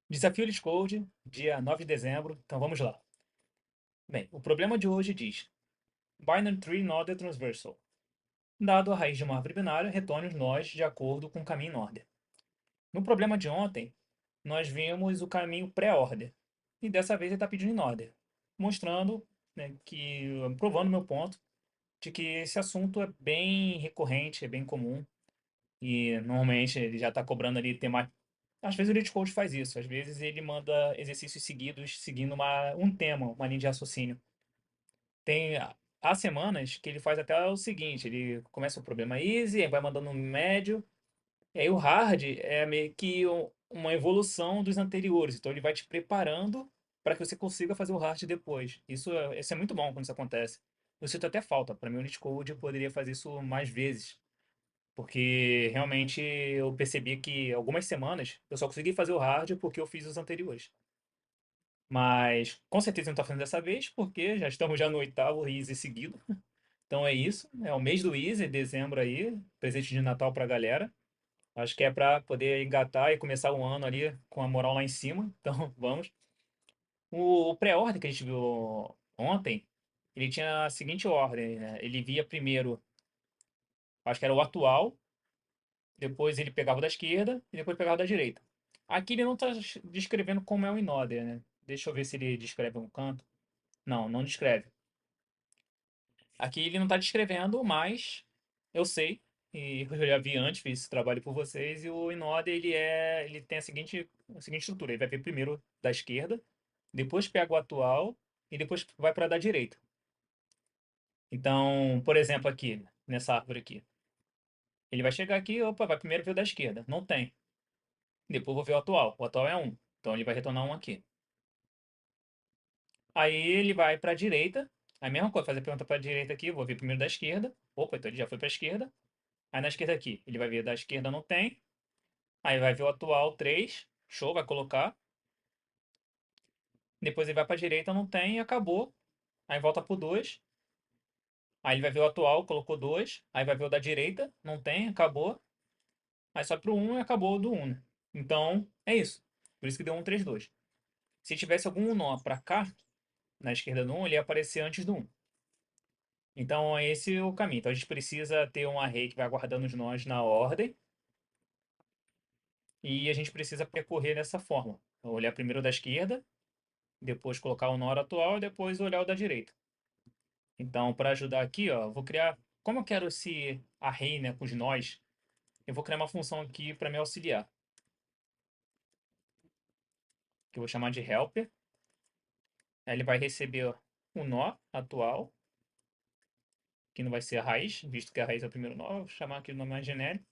Desafio LeetCode, dia 9 de dezembro. Então vamos lá. Bem, o problema de hoje diz: Binary Tree Node Transversal. Dado a raiz de uma árvore binária, retorne os nós de acordo com o caminho em order. No problema de ontem, nós vimos o caminho pré-order. E dessa vez ele está pedindo em order, mostrando, né, provando meu ponto de que esse assunto é bem recorrente, é bem comum. E normalmente ele já está cobrando ali tema. Às vezes o Leet Code faz isso, às vezes ele manda exercícios seguidos seguindo um tema, uma linha de raciocínio. Tem há semanas que ele faz até o seguinte: ele começa o problema easy, aí vai mandando um médio, e aí o hard é meio que uma evolução dos anteriores, então ele vai te preparando para que você consiga fazer o hard depois. Isso é muito bom quando isso acontece. Eu sinto até falta, para mim o Leet Code eu poderia fazer isso mais vezes. Porque realmente eu percebi que algumas semanas eu só consegui fazer o hard porque eu fiz os anteriores. Mas com certeza não está fazendo dessa vez, porque já estamos já no oitavo Easy seguido. Então é isso. É o mês do Easy, dezembro aí. Presente de Natal pra galera. Acho que é para poder engatar e começar o ano ali com a moral lá em cima. Então vamos. O pré-ordem que a gente viu ontem, ele tinha a seguinte ordem, né? Ele via primeiro, acho que era o atual, depois ele pegava o da esquerda e depois pegava o da direita. Aqui ele não está descrevendo como é o Inodder, né? Deixa eu ver se ele descreve um canto. Não, não descreve. Aqui ele não está descrevendo, mas eu sei, e eu já vi antes, fiz esse trabalho por vocês, e o Inodder ele tem a seguinte estrutura. Ele vai ver primeiro da esquerda, depois pega o atual e depois vai para a da direita. Então, por exemplo, aqui, nessa árvore aqui, ele vai chegar aqui, opa, vai primeiro ver o da esquerda. Não tem. Depois vou ver o atual. O atual é um. Então ele vai retornar um aqui. Aí ele vai para a direita. A mesma coisa, fazer a pergunta para a direita aqui. Vou ver primeiro da esquerda. Opa, então ele já foi para a esquerda. Aí na esquerda aqui, ele vai ver da esquerda não tem. Aí vai ver o atual 3. Show, vai colocar. Depois ele vai para a direita, não tem e acabou. Aí volta pro 2. Aí ele vai ver o atual, colocou 2. Aí vai ver o da direita, não tem, acabou. Aí só pro um e acabou do um, né? Então é isso. Por isso que deu 1, 3, 2. Se tivesse algum nó para cá, na esquerda do um, ele ia aparecer antes do um. Então, esse é o caminho. Então, a gente precisa ter um array que vai guardando os nós na ordem e a gente precisa percorrer dessa forma. Então, olhar primeiro o da esquerda, depois colocar o nó atual e depois olhar o da direita. Então, para ajudar aqui, ó, eu vou criar. Como eu quero esse array, né, com os nós, eu vou criar uma função aqui para me auxiliar, que eu vou chamar de helper. Aí ele vai receber o nó atual, que não vai ser a raiz, visto que a raiz é o primeiro nó, eu vou chamar aqui o nome mais genérico.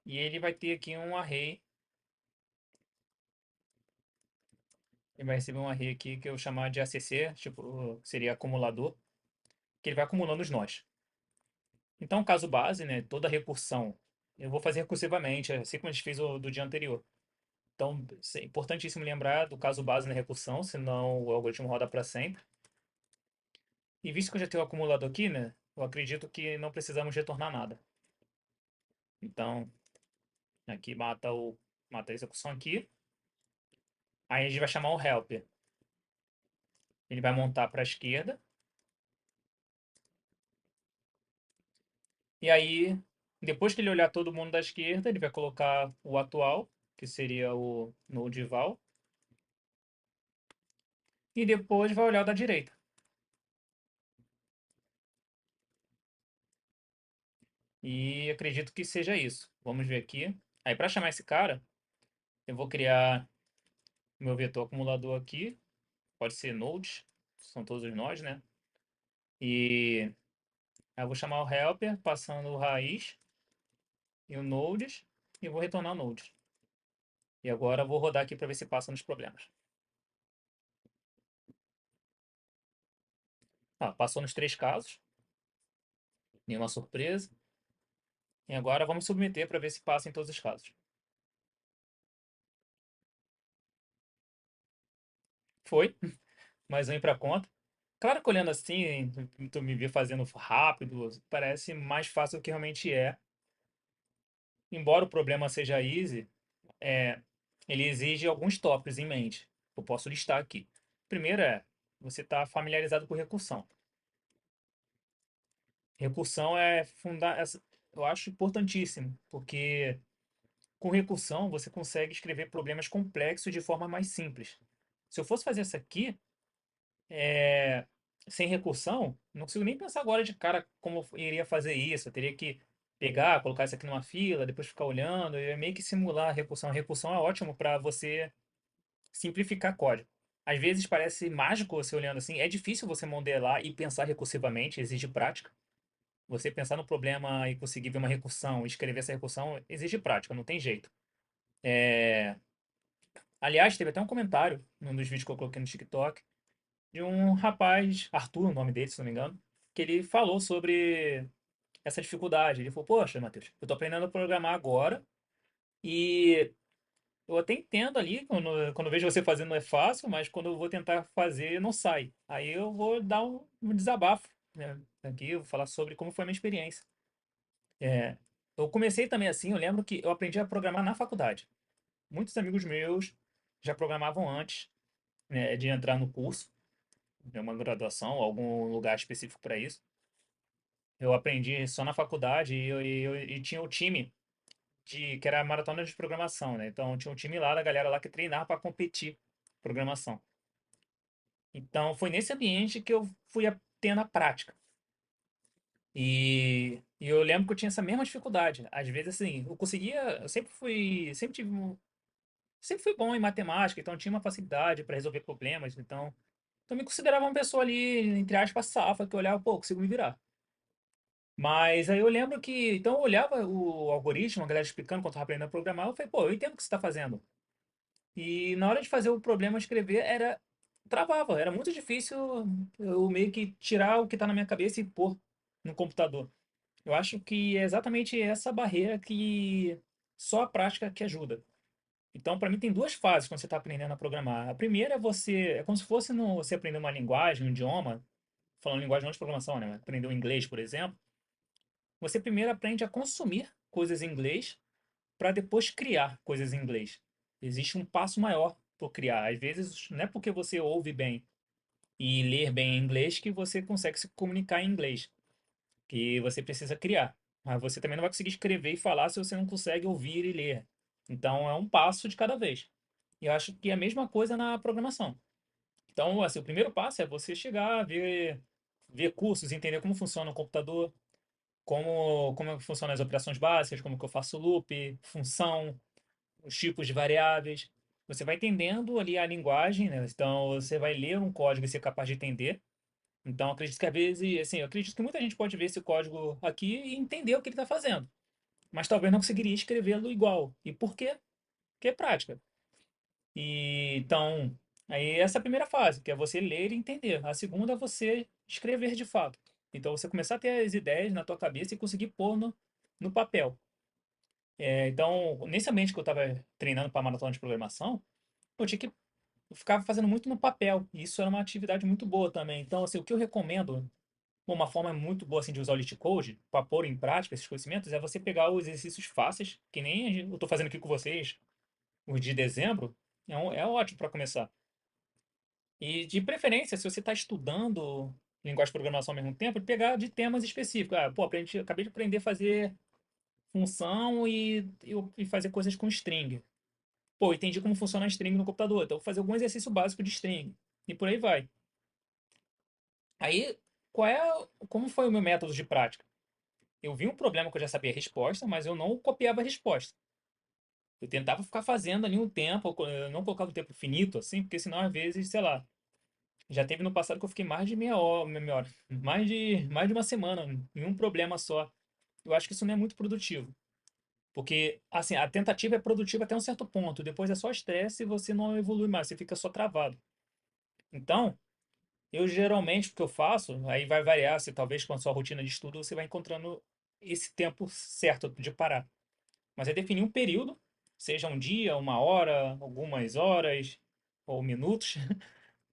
E ele vai ter aqui um array. Ele vai receber um array aqui que eu vou chamar de ACC, tipo, seria acumulador, que ele vai acumulando os nós. Então, caso base, né, toda recursão, eu vou fazer recursivamente, assim como a gente fez o do dia anterior. Então, é importantíssimo lembrar do caso base na recursão, senão o algoritmo roda para sempre. E visto que eu já tenho o acumulador aqui, né, eu acredito que não precisamos retornar nada. Então, aqui mata a execução aqui. Aí a gente vai chamar o helper. Ele vai montar para a esquerda. E aí, depois que ele olhar todo mundo da esquerda, ele vai colocar o atual, que seria o node val, e depois vai olhar o da direita. E acredito que seja isso. Vamos ver aqui. Aí, para chamar esse cara, eu vou criar meu vetor acumulador aqui. Pode ser nodes, são todos os nodes, né? E aí eu vou chamar o helper, passando o raiz e o nodes, e vou retornar o nodes. E agora eu vou rodar aqui para ver se passa nos problemas. Ah, passou nos três casos. Nenhuma surpresa. E agora vamos submeter para ver se passa em todos os casos. Foi, mais um para conta. Claro que olhando assim, tu me vê fazendo rápido, parece mais fácil do que realmente é. Embora o problema seja easy, é, ele exige alguns tópicos em mente. Eu posso listar aqui. Primeiro é, você está familiarizado com recursão. Recursão eu acho importantíssimo, porque com recursão você consegue escrever problemas complexos de forma mais simples. Se eu fosse fazer isso aqui, é, sem recursão, não consigo nem pensar agora de cara como eu iria fazer isso. Eu teria que pegar, colocar isso aqui numa fila, depois ficar olhando, e meio que simular a recursão. A recursão é ótimo para você simplificar código. Às vezes parece mágico você olhando assim, é difícil você modelar e pensar recursivamente, exige prática. Você pensar no problema e conseguir ver uma recursão, escrever essa recursão, exige prática, não tem jeito. É, aliás, teve até um comentário num dos vídeos que eu coloquei no TikTok de um rapaz, Arthur, o nome dele, se não me engano, que ele falou sobre essa dificuldade. Ele falou: Poxa, Matheus, eu tô aprendendo a programar agora e eu até entendo ali, quando eu vejo você fazendo é fácil, mas quando eu vou tentar fazer, não sai. Aí eu vou dar um desabafo, né? Aqui, eu vou falar sobre como foi a minha experiência. É, eu comecei também assim, eu lembro que eu aprendi a programar na faculdade. Muitos amigos meus já programavam antes, né, de entrar no curso, de uma graduação, algum lugar específico para isso. Eu aprendi só na faculdade e tinha o time que era a maratona de programação, né? Então tinha um time lá da galera lá que treinava para competir programação. Então foi nesse ambiente que eu fui tendo a prática. E eu lembro que eu tinha essa mesma dificuldade. Às vezes, assim, eu conseguia. Eu sempre tive. Sempre fui bom em matemática, então tinha uma facilidade para resolver problemas. Então me considerava uma pessoa ali, entre aspas, safa, que eu olhava, pô, consigo me virar. Mas aí eu lembro que. Então eu olhava o algoritmo, a galera explicando quando eu estava aprendendo a programar, eu falei, pô, eu entendo o que você está fazendo. E na hora de fazer o problema escrever, travava, era muito difícil eu meio que tirar o que está na minha cabeça e pôr no computador. Eu acho que é exatamente essa barreira que só a prática que ajuda. Então, para mim, tem duas fases quando você está aprendendo a programar. A primeira é como se fosse você aprender uma linguagem, um idioma, falando linguagem não de programação, né? Aprender o inglês, por exemplo. Você primeiro aprende a consumir coisas em inglês para depois criar coisas em inglês. Existe um passo maior por criar. Às vezes, não é porque você ouve bem e ler bem em inglês que você consegue se comunicar em inglês, que você precisa criar. Mas você também não vai conseguir escrever e falar se você não consegue ouvir e ler. Então, é um passo de cada vez. E eu acho que é a mesma coisa na programação. Então, assim, o primeiro passo é você chegar, ver cursos, entender como funciona o computador, como funcionam as operações básicas, como que eu faço loop, função, os tipos de variáveis. Você vai entendendo ali a linguagem, né? Então, você vai ler um código e ser capaz de entender. Então, acredito que às vezes, assim, eu acredito que muita gente pode ver esse código aqui e entender o que ele está fazendo, mas talvez não conseguiria escrevê-lo igual. E por quê? Porque é prática. E então, aí essa é a primeira fase, que é você ler e entender. A segunda é você escrever de fato. Então, você começar a ter as ideias na tua cabeça e conseguir pôr no papel. Então, nesse ambiente que eu estava treinando para maratona de programação, eu tinha que eu ficava fazendo muito no papel. E isso era uma atividade muito boa também. Então, assim, o que eu recomendo, uma forma muito boa assim, de usar o Elite Code para pôr em prática esses conhecimentos, é você pegar os exercícios fáceis, que nem eu estou fazendo aqui com vocês, os de dezembro, é ótimo para começar. E de preferência, se você está estudando linguagem de programação ao mesmo tempo, pegar de temas específicos. Ah, pô, acabei de aprender a fazer função e fazer coisas com string. Pô, entendi como funciona a string no computador, então vou fazer algum exercício básico de string. E por aí vai. Aí, como foi o meu método de prática? Eu vi um problema que eu já sabia a resposta, mas eu não copiava a resposta. Eu tentava ficar fazendo ali um tempo, eu não colocava um tempo finito, assim, porque senão às vezes, sei lá, já teve no passado que eu fiquei mais de meia hora, mais de uma semana em um problema só. Eu acho que isso não é muito produtivo. Porque, assim, a tentativa é produtiva até um certo ponto. Depois é só estresse e você não evolui mais, você fica só travado. Então, eu geralmente, o que eu faço, aí vai variar, se talvez com a sua rotina de estudo você vai encontrando esse tempo certo de parar. Mas é definir um período, seja um dia, uma hora, algumas horas ou minutos,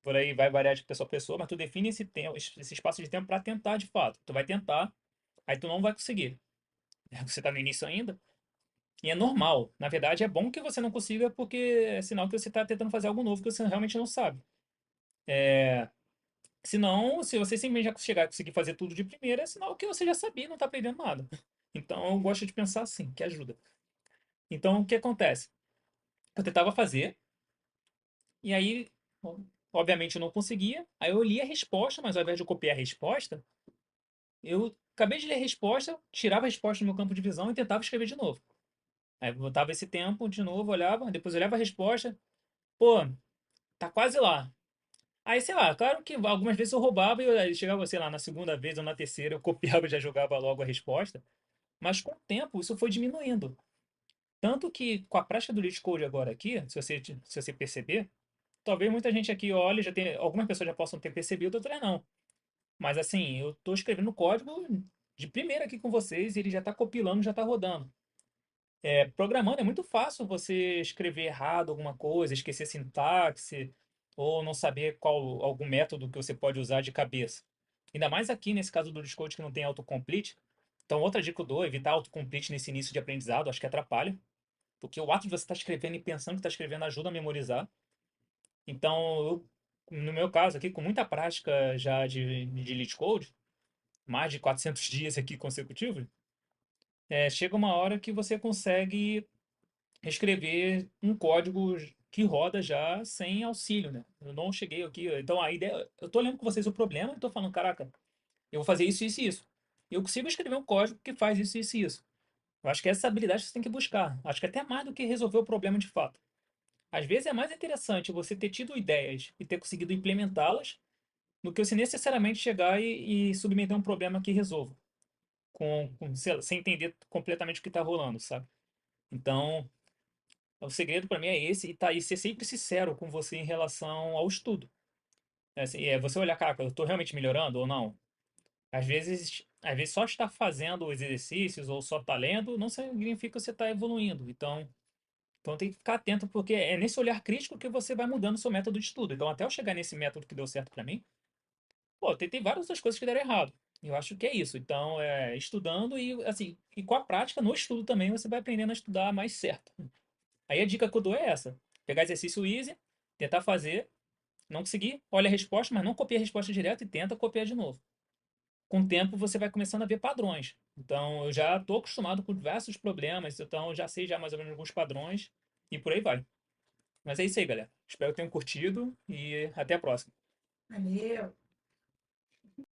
por aí vai variar de pessoa a pessoa, mas tu define esse tempo, esse espaço de tempo para tentar de fato. Tu vai tentar, aí tu não vai conseguir. Você está no início ainda, E é normal. Na verdade, é bom que você não consiga, porque é sinal que você está tentando fazer algo novo que você realmente não sabe. Se não, se você simplesmente já chegar a conseguir fazer tudo de primeira, é sinal que você já sabia e não está aprendendo nada. Então, eu gosto de pensar assim, que ajuda. Então, o que acontece? Eu tentava fazer, e aí, obviamente, eu não conseguia. Aí eu li a resposta, mas ao invés de eu copiar a resposta, eu acabei de ler a resposta, tirava a resposta do meu campo de visão e tentava escrever de novo. Aí eu botava esse tempo de novo, olhava, depois olhava a resposta, pô, tá quase lá. Aí, sei lá, claro que algumas vezes eu roubava e aí chegava, sei lá, na segunda vez ou na terceira, eu copiava e já jogava logo a resposta. Mas com o tempo isso foi diminuindo. Tanto que com a prática do Leet Code agora aqui, se você perceber, talvez muita gente aqui olhe, já tem, algumas pessoas já possam ter percebido, outras não. Mas assim, eu estou escrevendo código de primeira aqui com vocês e ele já está compilando, já está rodando. Programando é muito fácil você escrever errado alguma coisa, esquecer sintaxe, ou não saber qual algum método que você pode usar de cabeça. Ainda mais aqui nesse caso do Discord que não tem autocomplete. Então, outra dica que eu dou, evitar autocomplete nesse início de aprendizado, acho que atrapalha, porque o ato de você estar escrevendo e pensando que está escrevendo ajuda a memorizar. Então, no meu caso aqui, com muita prática já de Leet Code, mais de 400 dias aqui consecutivos, chega uma hora que você consegue escrever um código que roda já sem auxílio, né? Eu não cheguei aqui. Então a ideia. Eu tô lendo com vocês o problema e tô falando, caraca, eu vou fazer isso, isso e isso. Eu consigo escrever um código que faz isso, isso e isso. Eu acho que essa habilidade você tem que buscar. Acho que até mais do que resolver o problema de fato. Às vezes é mais interessante você ter tido ideias e ter conseguido implementá-las do que você necessariamente chegar e submeter um problema que resolva. Sei lá, sem entender completamente o que está rolando, sabe? Então, o segredo para mim é esse, e ser sempre sincero com você em relação ao estudo. Assim, você olhar, caraca, eu estou realmente melhorando ou não? Às vezes só estar fazendo os exercícios ou só estar lendo não significa que você está evoluindo. Então tem que ficar atento, porque é nesse olhar crítico que você vai mudando o seu método de estudo. Então, até eu chegar nesse método que deu certo para mim, pô, tem várias outras coisas que deram errado. Eu acho que é isso. Então, estudando e, assim, e com a prática no estudo também você vai aprendendo a estudar mais certo. Aí a dica que eu dou é essa: pegar exercício easy, tentar fazer, não conseguir, olha a resposta, mas não copia a resposta direto e tenta copiar de novo. Com o tempo você vai começando a ver padrões. Então eu já estou acostumado com diversos problemas, então eu já sei já mais ou menos alguns padrões e por aí vai. Mas é isso aí, galera. Espero que tenham curtido e até a próxima. Valeu!